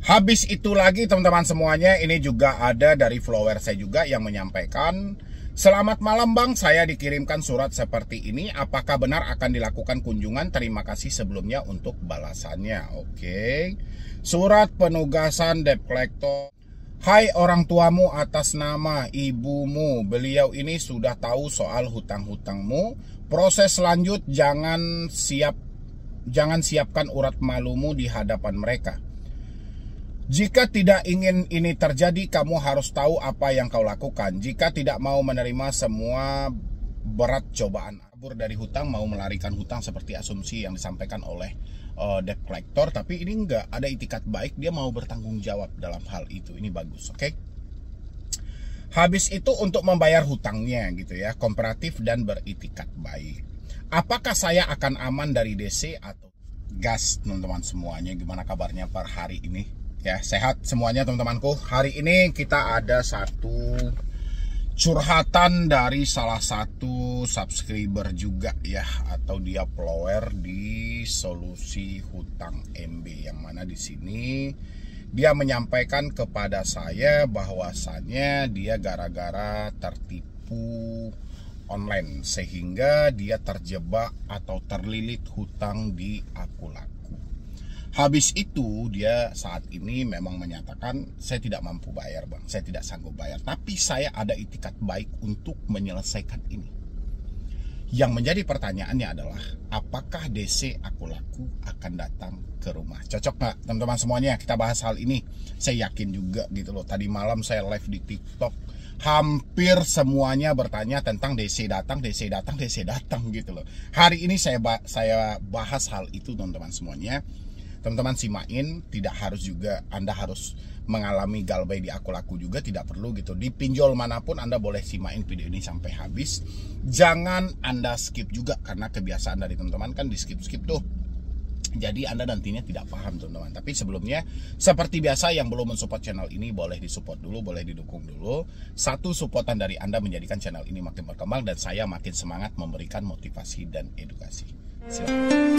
Habis itu lagi teman-teman semuanya, ini juga ada dari follower saya juga yang menyampaikan, "Selamat malam Bang, saya dikirimkan surat seperti ini. Apakah benar akan dilakukan kunjungan? Terima kasih sebelumnya untuk balasannya." Oke. Surat penugasan debt collector. Hai orang tuamu atas nama ibumu. Beliau ini sudah tahu soal hutang-hutangmu. Proses lanjut jangan siapkan urat malumu di hadapan mereka. Jika tidak ingin ini terjadi, kamu harus tahu apa yang kau lakukan. Jika tidak mau menerima semua berat cobaan, kabur dari hutang, mau melarikan hutang seperti asumsi yang disampaikan oleh debt collector, tapi ini enggak ada itikat baik, dia mau bertanggung jawab dalam hal itu. Ini bagus, oke? Habis itu untuk membayar hutangnya gitu ya, kooperatif dan beritikat baik. Apakah saya akan aman dari DC atau gas, teman-teman semuanya? Gimana kabarnya per hari ini? Ya, sehat semuanya teman-temanku. Hari ini kita ada satu curhatan dari salah satu subscriber juga ya, atau dia follower di Solusi Hutang MB, yang mana di sini dia menyampaikan kepada saya bahwasannya dia gara-gara tertipu online sehingga dia terjebak atau terlilit hutang di Akulaku. Habis itu dia saat ini memang menyatakan, saya tidak mampu bayar Bang, saya tidak sanggup bayar, tapi saya ada itikat baik untuk menyelesaikan ini. Yang menjadi pertanyaannya adalah, apakah DC Akulaku akan datang ke rumah? Cocok nggak teman-teman semuanya? Kita bahas hal ini. Saya yakin juga gitu loh, tadi malam saya live di TikTok, hampir semuanya bertanya tentang DC datang gitu loh. Hari ini saya bahas hal itu teman-teman semuanya. Teman-teman simain, tidak harus juga Anda harus mengalami galbay di Akulaku juga, tidak perlu gitu. Di pinjol manapun Anda boleh simain video ini sampai habis. Jangan Anda skip juga, karena kebiasaan dari teman-teman kan di skip-skip tuh. Jadi Anda nantinya tidak paham teman-teman. Tapi sebelumnya, seperti biasa yang belum mensupport channel ini boleh disupport dulu, boleh didukung dulu. Satu supportan dari Anda menjadikan channel ini makin berkembang dan saya makin semangat memberikan motivasi dan edukasi. Silakan.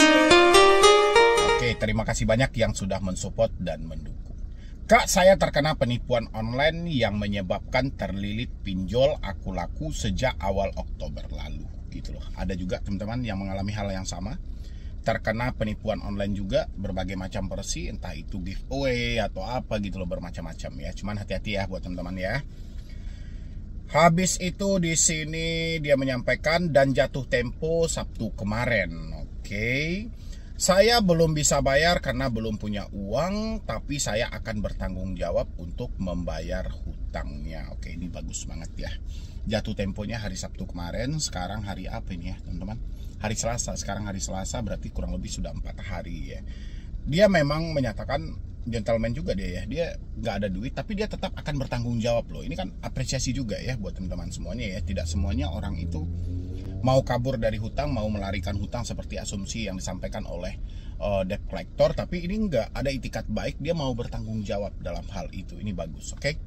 Oke, terima kasih banyak yang sudah mensupport dan mendukung. Kak, saya terkena penipuan online yang menyebabkan terlilit pinjol Akulaku sejak awal Oktober lalu gitu loh. Ada juga teman-teman yang mengalami hal yang sama, terkena penipuan online juga, berbagai macam versi, entah itu giveaway atau apa gitu loh, bermacam-macam ya. Cuman hati-hati ya buat teman-teman ya. Habis itu di sini dia menyampaikan, dan jatuh tempo Sabtu kemarin. Oke. Saya belum bisa bayar karena belum punya uang, tapi saya akan bertanggung jawab untuk membayar hutangnya. Oke, ini bagus banget ya. Jatuh temponya hari Sabtu kemarin, sekarang hari apa ini ya teman-teman? Hari Selasa, sekarang hari Selasa, berarti kurang lebih sudah 4 hari ya. Dia memang menyatakan, gentleman juga dia ya, dia nggak ada duit tapi dia tetap akan bertanggung jawab loh. Ini kan apresiasi juga ya buat teman-teman semuanya ya. Tidak semuanya orang itu mau kabur dari hutang, mau melarikan hutang seperti asumsi yang disampaikan oleh debt collector, tapi ini enggak ada itikat baik, dia mau bertanggung jawab dalam hal itu. Ini bagus, oke?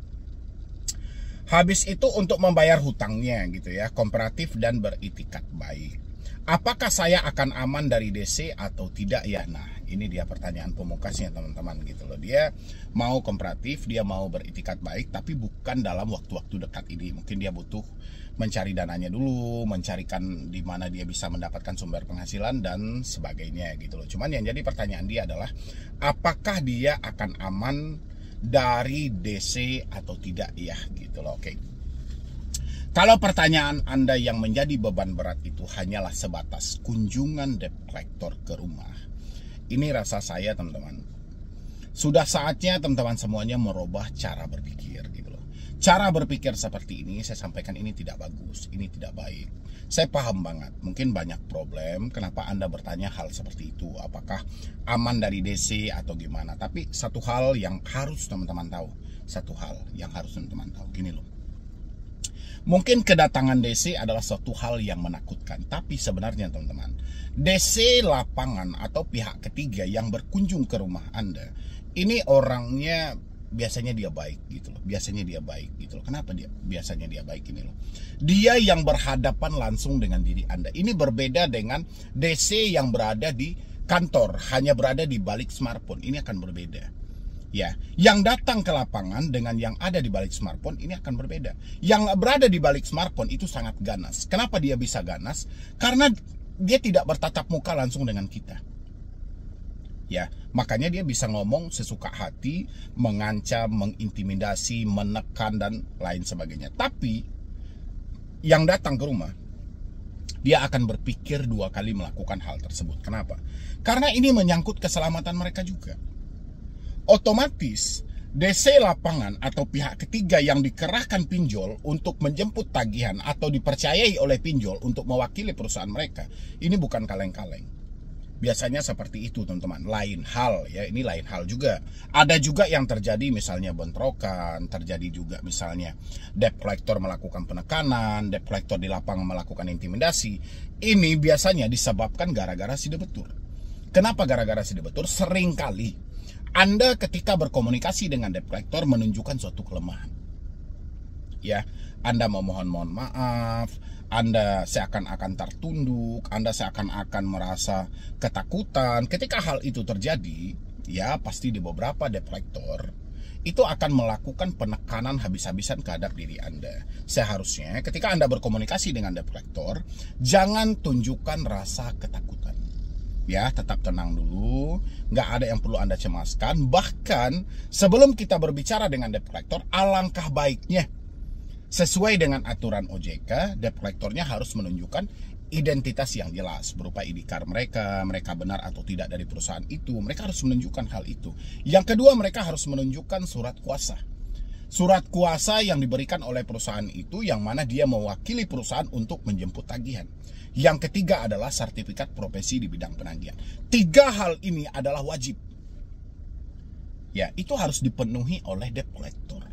Habis itu untuk membayar hutangnya gitu ya, kooperatif dan beritikat baik. Apakah saya akan aman dari DC atau tidak ya? Nah, ini dia pertanyaan pemungkasnya teman-teman gitu loh. Dia mau kooperatif, dia mau beritikat baik, tapi bukan dalam waktu-waktu dekat ini. Mungkin dia butuh mencari dananya dulu, mencarikan di mana dia bisa mendapatkan sumber penghasilan dan sebagainya gitu loh. Cuman yang jadi pertanyaan dia adalah, apakah dia akan aman dari DC atau tidak ya gitu loh. Oke. Kalau pertanyaan Anda yang menjadi beban berat itu hanyalah sebatas kunjungan debt collector ke rumah, ini rasa saya teman-teman, sudah saatnya teman-teman semuanya merubah cara berpikir gitu loh. Cara berpikir seperti ini, saya sampaikan, ini tidak bagus, ini tidak baik. Saya paham banget, mungkin banyak problem kenapa Anda bertanya hal seperti itu, apakah aman dari DC atau gimana. Tapi satu hal yang harus teman-teman tahu, gini loh. Mungkin kedatangan DC adalah suatu hal yang menakutkan, tapi sebenarnya teman-teman, DC lapangan atau pihak ketiga yang berkunjung ke rumah Anda, ini orangnya biasanya dia baik gitu loh. Kenapa biasanya dia baik ini loh? Dia yang berhadapan langsung dengan diri Anda. Ini berbeda dengan DC yang berada di kantor, hanya berada di balik smartphone. Ini akan berbeda. Ya, yang datang ke lapangan dengan yang ada di balik smartphone ini akan berbeda. Yang berada di balik smartphone itu sangat ganas. Kenapa dia bisa ganas? Karena dia tidak bertatap muka langsung dengan kita. Ya, makanya dia bisa ngomong sesuka hati, mengancam, mengintimidasi, menekan dan lain sebagainya. Tapi yang datang ke rumah, dia akan berpikir 2 kali melakukan hal tersebut. Kenapa? Karena ini menyangkut keselamatan mereka juga. Otomatis DC lapangan atau pihak ketiga yang dikerahkan pinjol untuk menjemput tagihan atau dipercayai oleh pinjol untuk mewakili perusahaan mereka, ini bukan kaleng-kaleng. Biasanya seperti itu, teman-teman. Lain hal ya, ini lain hal juga. Ada juga yang terjadi misalnya bentrokan, terjadi juga misalnya debt collector melakukan penekanan, debt collector di lapangan melakukan intimidasi. Ini biasanya disebabkan gara-gara si debetur. Kenapa gara-gara si debetur? Seringkali Anda ketika berkomunikasi dengan debt collector menunjukkan suatu kelemahan. Ya, Anda memohon maaf, Anda seakan-akan tertunduk, Anda seakan-akan merasa ketakutan. Ketika hal itu terjadi, ya pasti di beberapa debt collector itu akan melakukan penekanan habis-habisan terhadap diri Anda. Seharusnya ketika Anda berkomunikasi dengan debt collector, jangan tunjukkan rasa ketakutan. Ya, tetap tenang dulu, nggak ada yang perlu Anda cemaskan. Bahkan sebelum kita berbicara dengan debt collector, alangkah baiknya sesuai dengan aturan OJK, debt collectornya harus menunjukkan identitas yang jelas berupa ID card mereka benar atau tidak dari perusahaan itu. Mereka harus menunjukkan hal itu. Yang kedua, mereka harus menunjukkan surat kuasa. Surat kuasa yang diberikan oleh perusahaan itu yang mana dia mewakili perusahaan untuk menjemput tagihan. Yang ketiga adalah sertifikat profesi di bidang penagihan. 3 hal ini adalah wajib. Ya, itu harus dipenuhi oleh debt collector.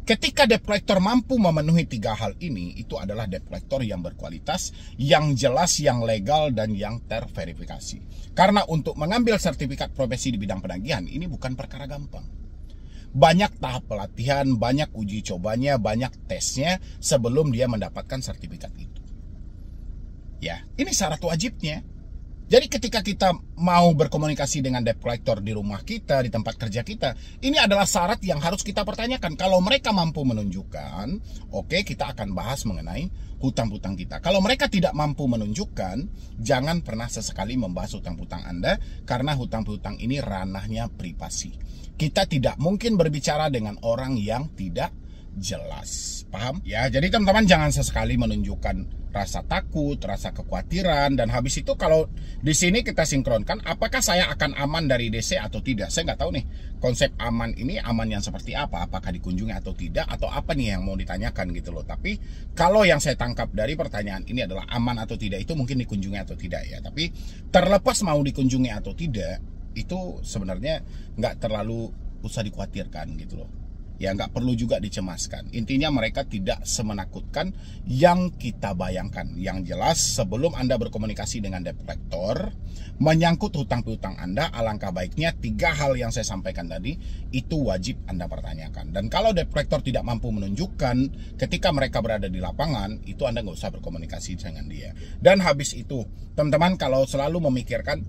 Ketika debt collector mampu memenuhi 3 hal ini, itu adalah debt collector yang berkualitas, yang jelas, yang legal, dan yang terverifikasi. Karena untuk mengambil sertifikat profesi di bidang penagihan, ini bukan perkara gampang. Banyak tahap pelatihan, banyak uji cobanya, banyak tesnya sebelum dia mendapatkan sertifikat itu. Ya, ini syarat wajibnya. Jadi ketika kita mau berkomunikasi dengan debt collector di rumah kita, di tempat kerja kita, ini adalah syarat yang harus kita pertanyakan. Kalau mereka mampu menunjukkan, oke, kita akan bahas mengenai hutang-hutang kita. Kalau mereka tidak mampu menunjukkan, jangan pernah sesekali membahas hutang-hutang Anda, karena hutang-hutang ini ranahnya privasi. Kita tidak mungkin berbicara dengan orang yang tidak jelas. Paham? Ya, jadi teman-teman jangan sesekali menunjukkan rasa takut, rasa kekhawatiran, dan habis itu kalau di sini kita sinkronkan, apakah saya akan aman dari DC atau tidak? Saya nggak tahu nih konsep aman ini aman yang seperti apa, apakah dikunjungi atau tidak, atau apa nih yang mau ditanyakan gitu loh. Tapi kalau yang saya tangkap dari pertanyaan ini adalah aman atau tidak, itu mungkin dikunjungi atau tidak ya. Tapi terlepas mau dikunjungi atau tidak, itu sebenarnya nggak terlalu usah dikhawatirkan gitu loh. Ya, nggak perlu juga dicemaskan. Intinya mereka tidak semenakutkan yang kita bayangkan. Yang jelas sebelum Anda berkomunikasi dengan debt collector menyangkut hutang-hutang Anda, alangkah baiknya 3 hal yang saya sampaikan tadi itu wajib Anda pertanyakan. Dan kalau debt collector tidak mampu menunjukkan ketika mereka berada di lapangan, itu Anda nggak usah berkomunikasi dengan dia. Dan habis itu, teman-teman kalau selalu memikirkan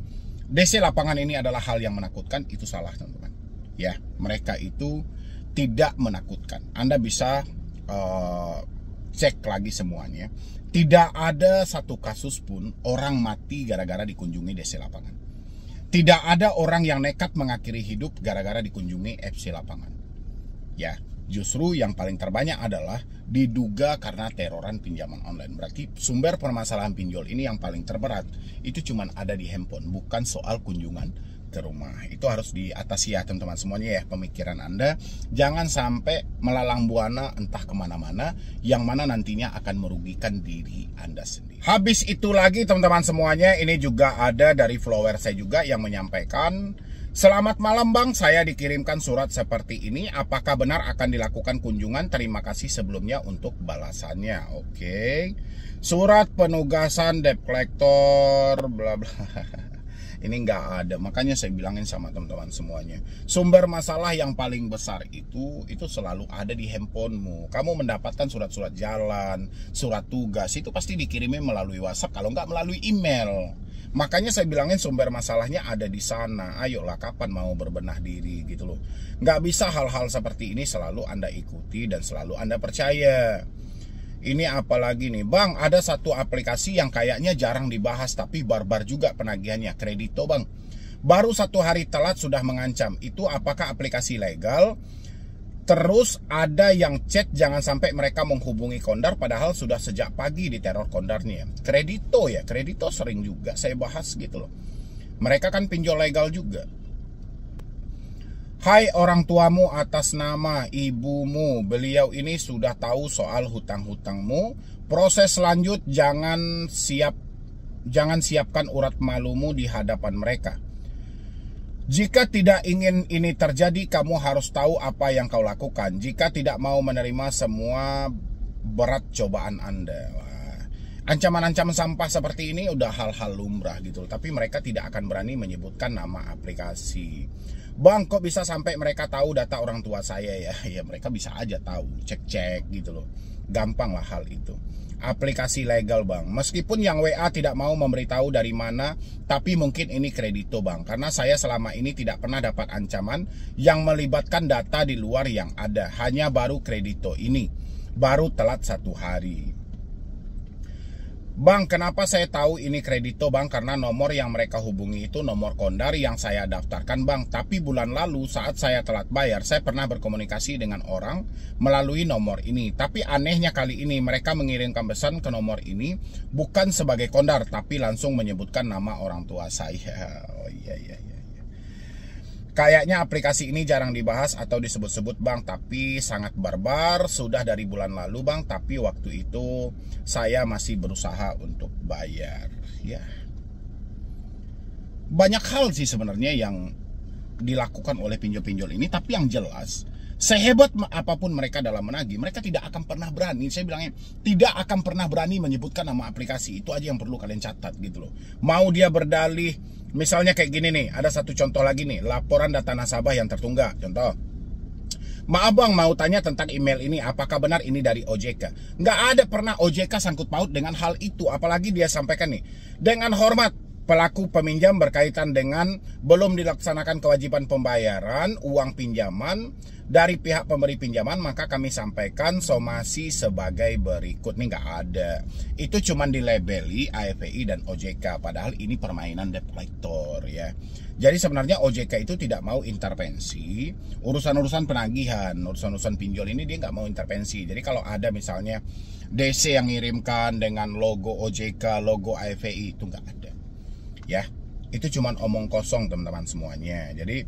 DC lapangan ini adalah hal yang menakutkan, itu salah teman-teman. Ya, mereka itu tidak menakutkan. Anda bisa cek lagi semuanya. Tidak ada satu kasus pun orang mati gara-gara dikunjungi DC lapangan. Tidak ada orang yang nekat mengakhiri hidup gara-gara dikunjungi FC lapangan. Ya, justru yang paling terbanyak adalah diduga karena teroran pinjaman online. Berarti sumber permasalahan pinjol ini yang paling terberat itu cuma ada di handphone, bukan soal kunjungan ke rumah. Itu harus diatasi ya teman-teman semuanya ya, pemikiran Anda jangan sampai melalang buana entah kemana-mana yang mana nantinya akan merugikan diri Anda sendiri. Habis itu lagi teman-teman semuanya, ini juga ada dari follower saya juga yang menyampaikan, selamat malam Bang, saya dikirimkan surat seperti ini, apakah benar akan dilakukan kunjungan? Terima kasih sebelumnya untuk balasannya. Oke. Surat penugasan debt collector bla bla. Ini nggak ada. Makanya saya bilangin sama teman-teman semuanya, sumber masalah yang paling besar itu selalu ada di handphonemu. Kamu mendapatkan surat-surat jalan, surat tugas, itu pasti dikirimnya melalui WhatsApp, kalau nggak melalui email. Makanya saya bilangin sumber masalahnya ada di sana. Ayolah, kapan mau berbenah diri gitu loh. Nggak bisa hal-hal seperti ini selalu Anda ikuti dan selalu Anda percaya. Ini apalagi nih Bang, ada satu aplikasi yang kayaknya jarang dibahas tapi barbar juga penagihannya, Kredito Bang. Baru 1 hari telat sudah mengancam. Itu apakah aplikasi legal? Terus ada yang chat jangan sampai mereka menghubungi Kondar, padahal sudah sejak pagi diteror Kondarnya. Kredito ya, Kredito sering juga saya bahas gitu loh. Mereka kan pinjol legal juga. Hai orang tuamu atas nama ibumu, beliau ini sudah tahu soal hutang-hutangmu. Proses lanjut jangan siapkan urat malumu di hadapan mereka. Jika tidak ingin ini terjadi, kamu harus tahu apa yang kau lakukan. Jika tidak mau menerima semua berat cobaan Anda. Ancaman-ancaman sampah seperti ini udah hal-hal lumrah gitu. Tapi mereka tidak akan berani menyebutkan nama aplikasi. Bang, kok bisa sampai mereka tahu data orang tua saya ya? Ya mereka bisa aja tahu, cek-cek gitu loh. Gampang lah hal itu. Aplikasi legal Bang. Meskipun yang WA tidak mau memberitahu dari mana, tapi mungkin ini Kredito Bang. Karena saya selama ini tidak pernah dapat ancaman yang melibatkan data di luar yang ada. Hanya baru Kredito ini. Baru telat 1 hari. Bang, kenapa saya tahu ini Kredito Bang? Karena nomor yang mereka hubungi itu nomor Kondar yang saya daftarkan Bang. Tapi bulan lalu saat saya telat bayar, saya pernah berkomunikasi dengan orang melalui nomor ini. Tapi anehnya kali ini mereka mengirimkan pesan ke nomor ini bukan sebagai Kondar, tapi langsung menyebutkan nama orang tua saya. Oh iya. Kayaknya aplikasi ini jarang dibahas atau disebut-sebut Bang, tapi sangat barbar. Sudah dari bulan lalu Bang, tapi waktu itu saya masih berusaha untuk bayar. Ya, banyak hal sih sebenarnya yang dilakukan oleh pinjol-pinjol ini, tapi yang jelas sehebat apapun mereka dalam menagih, mereka tidak akan pernah berani, saya bilangnya tidak akan pernah berani menyebutkan nama aplikasi. Itu aja yang perlu kalian catat gitu loh. Mau dia berdalih, misalnya kayak gini nih, ada satu contoh lagi nih, laporan data nasabah yang tertunggak. Contoh, maaf Bang, mau tanya tentang email ini, apakah benar ini dari OJK? Nggak ada pernah OJK sangkut paut dengan hal itu. Apalagi dia sampaikan nih, dengan hormat pelaku peminjam berkaitan dengan belum dilaksanakan kewajiban pembayaran uang pinjaman dari pihak pemberi pinjaman, maka kami sampaikan somasi sebagai berikut. Nih nggak ada. Itu cuman dilabeli AFPI dan OJK, padahal ini permainan debt collector ya. Jadi sebenarnya OJK itu tidak mau intervensi urusan-urusan penagihan, urusan-urusan pinjol ini dia nggak mau intervensi. Jadi kalau ada misalnya DC yang ngirimkan dengan logo OJK, logo AFPI, itu nggak ada. Ya, itu cuman omong kosong teman-teman semuanya. Jadi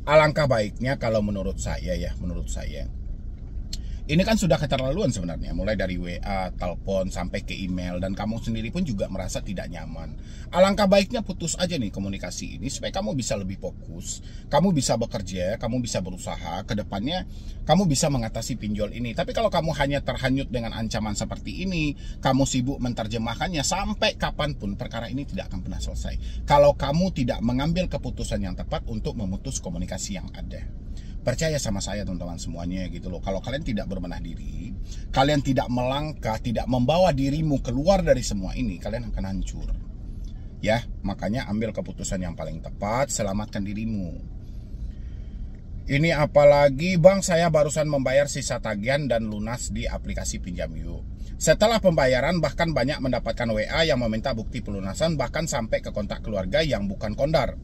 alangkah baiknya kalau menurut saya ya, ini kan sudah keterlaluan sebenarnya, mulai dari WA, telepon, sampai ke email, dan kamu sendiri pun juga merasa tidak nyaman. Alangkah baiknya putus aja nih komunikasi ini, supaya kamu bisa lebih fokus, kamu bisa bekerja, kamu bisa berusaha, ke depannya kamu bisa mengatasi pinjol ini. Tapi kalau kamu hanya terhanyut dengan ancaman seperti ini, kamu sibuk menerjemahkannya, sampai kapanpun perkara ini tidak akan pernah selesai. Kalau kamu tidak mengambil keputusan yang tepat untuk memutus komunikasi yang ada. Percaya sama saya teman-teman semuanya gitu loh. Kalau kalian tidak berbenah diri, kalian tidak melangkah, tidak membawa dirimu keluar dari semua ini, kalian akan hancur. Ya, makanya ambil keputusan yang paling tepat, selamatkan dirimu. Ini apalagi Bang, saya barusan membayar sisa tagihan dan lunas di aplikasi Pinjam Yuk. Setelah pembayaran bahkan banyak mendapatkan WA yang meminta bukti pelunasan, bahkan sampai ke kontak keluarga yang bukan Kondar.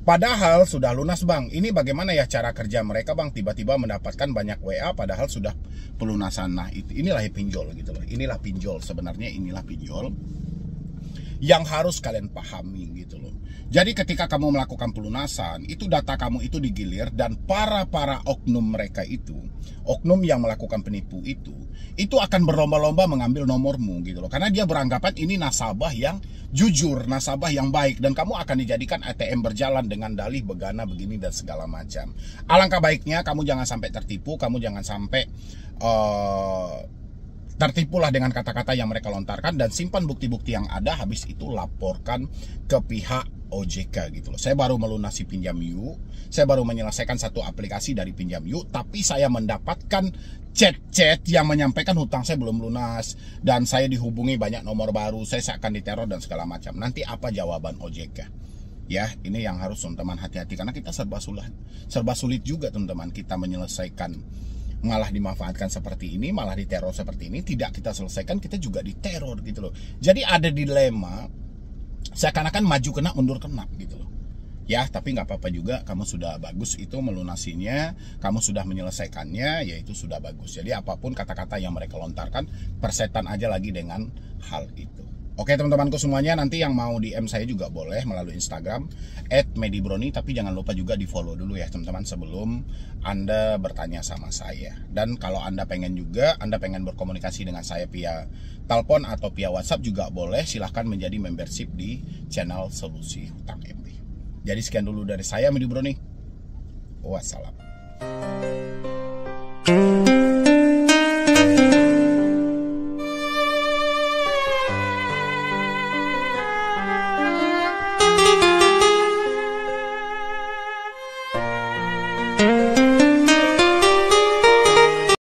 Padahal sudah lunas Bang. Ini bagaimana ya cara kerja mereka Bang? Tiba-tiba mendapatkan banyak WA padahal sudah pelunasan. Nah inilah pinjol gitu loh. Inilah pinjol sebenarnya, inilah pinjol yang harus kalian pahami gitu loh. Jadi ketika kamu melakukan pelunasan, itu data kamu itu digilir, dan para oknum mereka itu, oknum yang melakukan penipu itu akan berlomba-lomba mengambil nomormu gitu loh. Karena dia beranggapan ini nasabah yang jujur, nasabah yang baik, dan kamu akan dijadikan ATM berjalan dengan dalih begana begini dan segala macam. Alangkah baiknya kamu jangan sampai tertipu, kamu jangan sampai tertipulah dengan kata-kata yang mereka lontarkan, dan simpan bukti-bukti yang ada. Habis itu laporkan ke pihak OJK gitu loh. Saya baru melunasi Pinjam Yuk, saya baru menyelesaikan satu aplikasi dari Pinjam Yuk, tapi saya mendapatkan chat-chat yang menyampaikan hutang saya belum lunas dan saya dihubungi banyak nomor baru, saya akan diteror dan segala macam. Nanti apa jawaban OJK? Ya, ini yang harus teman-teman hati-hati karena kita serba sulit juga teman-teman kita menyelesaikan, malah dimanfaatkan seperti ini, malah diteror seperti ini, tidak kita selesaikan kita juga diteror gitu loh. Jadi ada dilema seakan-akan maju kena mundur kena gitu loh. Ya, tapi nggak apa-apa juga, kamu sudah bagus itu melunasinya, kamu sudah menyelesaikannya, yaitu sudah bagus. Jadi apapun kata-kata yang mereka lontarkan, persetan aja lagi dengan hal itu. Oke teman-temanku semuanya, nanti yang mau DM saya juga boleh melalui Instagram @medibroni, tapi jangan lupa juga di follow dulu ya teman-teman sebelum Anda bertanya sama saya. Dan kalau Anda pengen berkomunikasi dengan saya via telepon atau via WhatsApp juga boleh, silahkan menjadi membership di channel Solusi Hutang MB. Jadi sekian dulu dari saya, Medibroni. Wassalam.